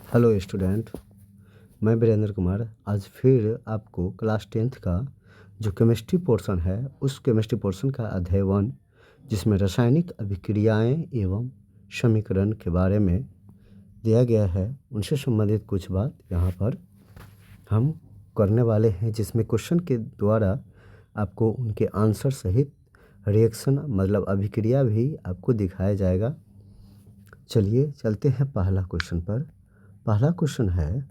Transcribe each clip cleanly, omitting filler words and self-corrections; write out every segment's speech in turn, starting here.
Hello student, मैं वीरेंद्र कुमार आज फिर आपको क्लास 10th का जो केमिस्ट्री पोर्शन है उस केमिस्ट्री पोर्शन का अध्याय 1 जिसमें रासायनिक अभिक्रियाएं एवं समीकरण के बारे में दिया गया है उनसे संबंधित कुछ बात यहाँ पर हम करने वाले हैं, जिसमें क्वेश्चन के द्वारा आपको उनके आंसर सहित रिएक्शन मतलब अभिक्रिया भी आपको दिखाया जाएगा। चलिए चलते हैं पहला क्वेश्चन पर। पहला क्वेश्चन है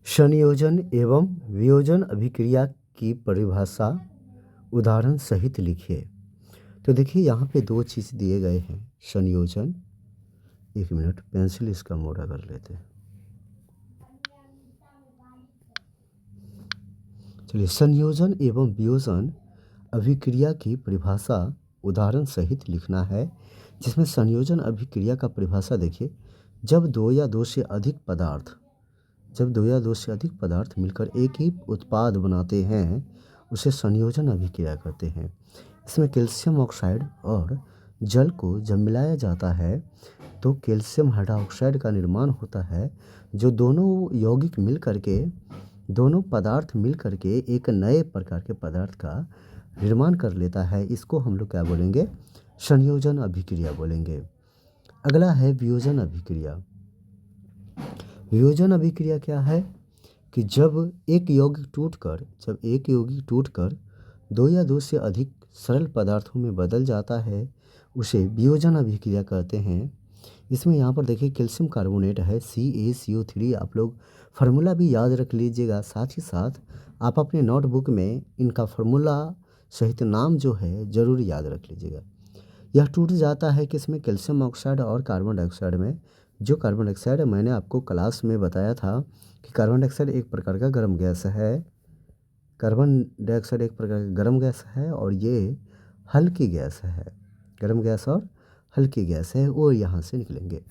संयोजन एवं वियोजन अभिक्रिया की परिभाषा उदाहरण सहित लिखिए। तो देखिए यहाँ पे दो चीज़ दिए गए हैं, संयोजन, एक मिनट पेंसिल इसका मोटा कर लेते हैं। चलिए, संयोजन एवं वियोजन अभिक्रिया की परिभाषा उदाहरण सहित लिखना है, जिसमें संयोजन अभिक्रिया का परिभाषा देखिए, जब दो या दो से अधिक पदार्थ मिलकर एक ही उत्पाद बनाते हैं उसे संयोजन अभिक्रिया कहते हैं। इसमें कैल्शियम ऑक्साइड और जल को जब मिलाया जाता है तो कैल्शियम हाइड्रोक्साइड का निर्माण होता है, जो दोनों पदार्थ मिल करके एक नए प्रकार के पदार्थ का निर्माण कर लेता है। इसको हम लोग क्या बोलेंगे? संयोजन अभिक्रिया बोलेंगे। अगला है वियोजन अभिक्रिया। वियोजन अभिक्रिया क्या है कि जब एक यौगिक टूटकर दो या दो से अधिक सरल पदार्थों में बदल जाता है उसे वियोजन अभिक्रिया कहते हैं। इसमें यहाँ पर देखिए कैल्शियम कार्बोनेट है CaCO3, आप लोग फार्मूला भी याद रख लीजिएगा, साथ ही साथ आप अपने नोटबुक में इनका फार्मूला सहित नाम जो है ज़रूर याद रख लीजिएगा। यह टूट जाता है किसमें? कैल्शियम ऑक्साइड और कार्बन डाइऑक्साइड में। जो कार्बन डाइऑक्साइड मैंने आपको क्लास में बताया था कि कार्बन डाइऑक्साइड एक प्रकार का गर्म गैस है, और ये हल्की गैस है, गर्म गैस और हल्की गैस है, वो यहाँ से निकलेंगे।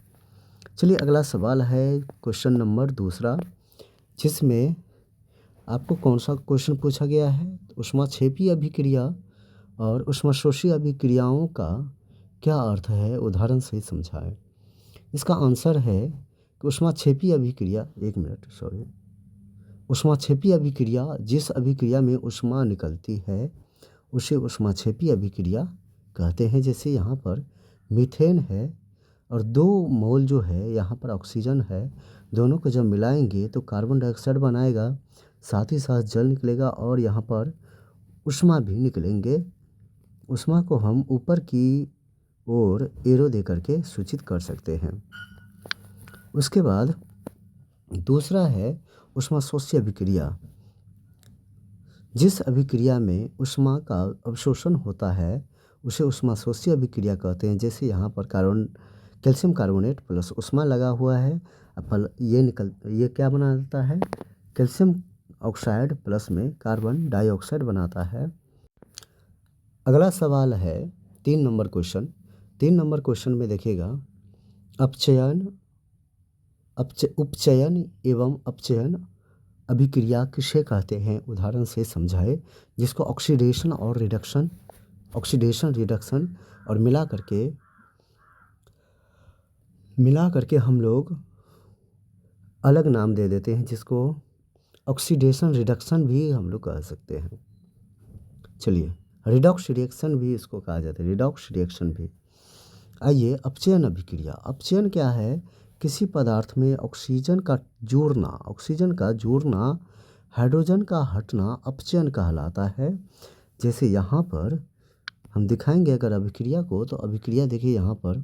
चलिए अगला सवाल है क्वेश्चन नंबर 2, जिसमें आपको कौन सा क्वेश्चन पूछा गया है? ऊष्माक्षेपी अभिक्रिया और ऊष्माशोषी अभिक्रियाओं का क्या अर्थ है, उदाहरण से समझाएं। इसका आंसर है कि ऊष्माक्षेपी अभिक्रिया जिस अभिक्रिया में ऊष्मा निकलती है उसे ऊष्माक्षेपी अभिक्रिया कहते हैं। जैसे यहाँ पर मीथेन है और 2 मोल जो है यहाँ पर ऑक्सीजन है, दोनों को जब मिलाएंगे तो कार्बन डाइऑक्साइड बनाएगा, साथ ही साथ जल निकलेगा और यहाँ पर ऊष्मा भी निकलेंगे। ऊष्मा को हम ऊपर की ओर एरो दे करके सूचित कर सकते हैं। उसके बाद दूसरा है ऊष्माशोषी अभिक्रिया। जिस अभिक्रिया में ऊष्मा का अवशोषण होता है उसे ऊष्माशोषी अभिक्रिया कहते हैं। जैसे यहाँ पर कैल्शियम कार्बोनेट प्लस ऊष्मा लगा हुआ है, ये क्या बनाता है? कैल्शियम ऑक्साइड प्लस में कार्बन डाइऑक्साइड बनाता है। अगला सवाल है 3 नंबर क्वेश्चन। 3 नंबर क्वेश्चन में देखिएगा, उपचयन एवं अपचयन अभिक्रिया किसे कहते हैं, उदाहरण से समझाएं। जिसको ऑक्सीडेशन रिडक्शन और मिला करके हम लोग अलग नाम दे देते हैं, जिसको ऑक्सीडेशन रिडक्शन भी हम लोग कह सकते हैं। चलिए, रिडॉक्स रिएक्शन भी इसको कहा जाता है, रिडॉक्स रिएक्शन भी। आइए अपचयन अभिक्रिया। अपचयन क्या है? किसी पदार्थ में ऑक्सीजन का जुड़ना, हाइड्रोजन का हटना अपचयन कहलाता है। जैसे यहाँ पर हम दिखाएंगे अगर अभिक्रिया को, तो अभिक्रिया देखिए, यहाँ पर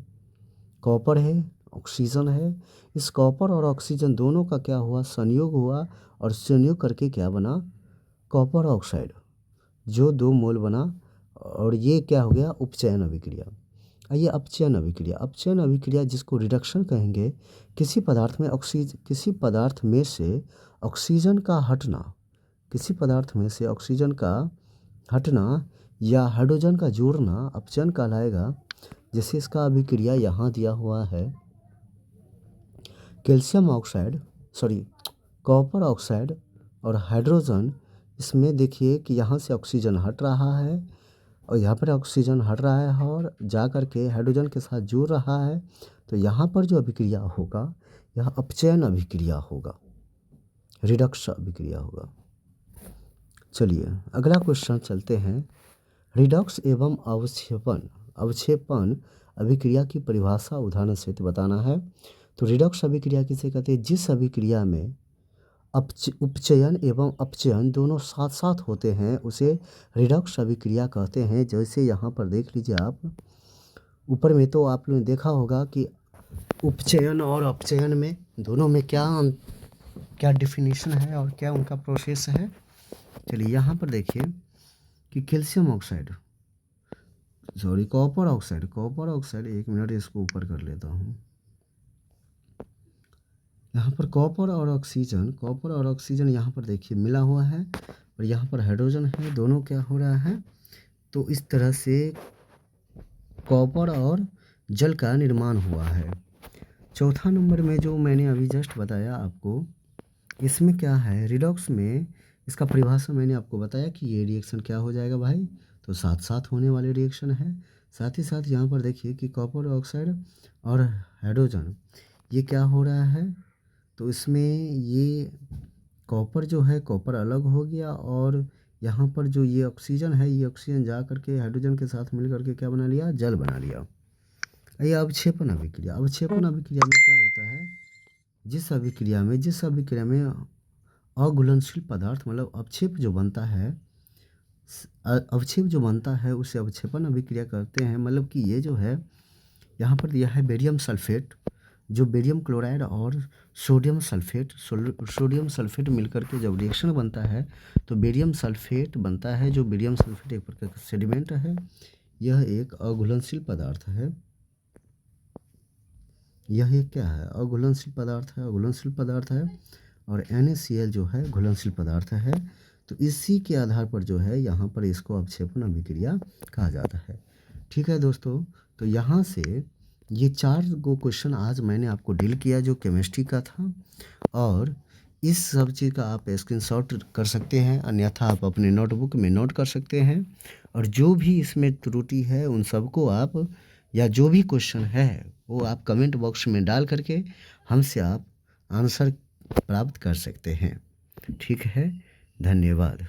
कॉपर है, ऑक्सीजन है। इस कॉपर और ऑक्सीजन दोनों का क्या हुआ? संयोग हुआ, और संयोग करके क्या बना? कॉपर ऑक्साइड, जो 2 मोल बना, और ये क्या हो गया? उपचयन अभिक्रिया। आइए अपचयन अभिक्रिया जिसको रिडक्शन कहेंगे, किसी पदार्थ में से ऑक्सीजन का हटना या हाइड्रोजन का जोड़ना अपचयन कहलाएगा। जैसे इसका अभिक्रिया यहाँ दिया हुआ है, कॉपर ऑक्साइड और हाइड्रोजन। इसमें देखिए कि यहाँ से ऑक्सीजन हट रहा है और यहाँ पर ऑक्सीजन हट रहा है और जा कर के हाइड्रोजन के साथ जुड़ रहा है, तो यहाँ पर जो अभिक्रिया होगा यह अपचयन अभिक्रिया होगा, रिडक्स अभिक्रिया होगा। चलिए अगला क्वेश्चन चलते हैं। रिडक्स एवं अवक्षेपण अभिक्रिया की परिभाषा उदाहरण सहित बताना है। तो रिडक्स अभिक्रिया किसे कहते हैं? जिस अभिक्रिया में उपचयन एवं अपचयन दोनों साथ साथ होते हैं उसे रिडक्स अभिक्रिया कहते हैं। जैसे यहाँ पर देख लीजिए आप ऊपर में, तो आप लोगों ने देखा होगा कि उपचयन और अपचयन में दोनों में क्या डिफिनीशन है और क्या उनका प्रोसेस है। चलिए यहाँ पर देखिए कि calcium oxide, sorry copper oxide, एक मिनट इसको ऊपर कर लेता हूँ। यहाँ पर कॉपर और ऑक्सीजन यहाँ पर देखिए मिला हुआ है और यहाँ पर हाइड्रोजन है, दोनों क्या हो रहा है, तो इस तरह से कॉपर और जल का निर्माण हुआ है। चौथा नंबर में जो मैंने अभी जस्ट बताया आपको, इसमें क्या है, रिडॉक्स में इसका परिभाषा मैंने आपको बताया कि ये रिएक्शन क्या हो जाएगा भाई, तो साथ साथ होने वाले रिएक्शन है। साथ ही साथ यहाँ पर देखिए कि कॉपर ऑक्साइड और हाइड्रोजन ये क्या हो रहा है, तो इसमें ये कॉपर जो है कॉपर अलग हो गया और यहाँ पर जो ये ऑक्सीजन है, ये ऑक्सीजन जा करके हाइड्रोजन के साथ मिल करके क्या बना लिया, जल बना लिया। ये अवक्षेपण अभिक्रिया में क्या होता है, जिस अभिक्रिया में अघुलनशील पदार्थ मतलब अवक्षेप जो बनता है उसे अवक्षेपण अभिक्रिया कहते हैं। मतलब कि ये जो है यहाँ पर दिया है बेरियम सल्फेट, जो बेरियम क्लोराइड और सोडियम सल्फेट मिलकर के जब रिएक्शन बनता है तो बेरियम सल्फेट बनता है। जो बेरियम सल्फेट एक प्रकार का सेडिमेंट है, यह एक अघुलनशील पदार्थ है। यह एक क्या है, अघुलनशील पदार्थ है और NaCl जो है घुलनशील पदार्थ है। तो इसी के आधार पर जो है यहाँ पर इसको अवक्षेपण अभिक्रिया कहा जाता है। ठीक है दोस्तों, तो यहाँ से ये 4 क्वेश्चन आज मैंने आपको डील किया जो केमिस्ट्री का था, और इस सब चीज़ का आप स्क्रीनशॉट कर सकते हैं, अन्यथा आप अपने नोटबुक में नोट कर सकते हैं। और जो भी इसमें त्रुटि है उन सबको आप, या जो भी क्वेश्चन है वो आप कमेंट बॉक्स में डाल करके हमसे आप आंसर प्राप्त कर सकते हैं। ठीक है, धन्यवाद।